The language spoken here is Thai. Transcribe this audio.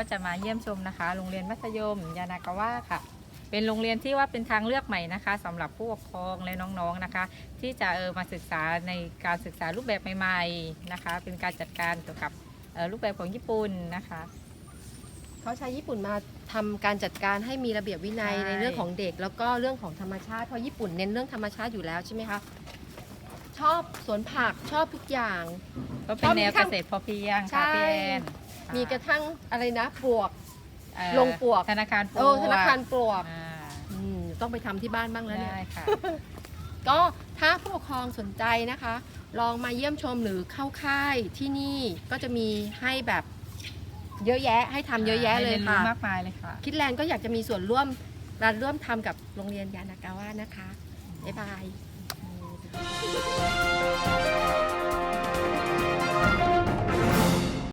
ก็จะมาเยี่ยมชมนะคะโรงเรียนมัธยมยานากาวะค่ะเป็นโรงเรียนที่ว่าเป็นทางเลือกใหม่นะคะสำหรับผู้ปกครองและน้องๆนะคะที่จะมาศึกษาในการศึกษารูปแบบใหม่ๆนะคะเป็นการจัดการเกี่ยวกับรูปแบบของญี่ปุ่นนะคะเขาใช้ญี่ปุ่นมาทำการจัดการให้มีระเบียบวินัยในเรื่องของเด็กแล้วก็เรื่องของธรรมชาติเพราะญี่ปุ่นเน้นเรื่องธรรมชาติอยู่แล้วใช่ไหมคะชอบสวนผักชอบทุกอย่างก็เป็นแนวเกษตรพอเพียงค่ะพี่แอนมีกระทั่งอะไรนะปลวกลงปลวกธนาคารปลวกธนาคารปลวกต้องไปทำที่บ้านบ้างแล้วเนี่ยค่ะ ก็ถ้าผู้ปกครองสนใจนะคะลองมาเยี่ยมชมหรือเข้าค่ายที่นี่ก็จะมีให้แบบเยอะแยะให้ทำเยอะแยะเลยค่ะมากมายเลยค่ะคิดแลนด์ก็อยากจะมีส่วนร่วมทำกับโรงเรียนยานากาวะนะคะบ๊ายบาย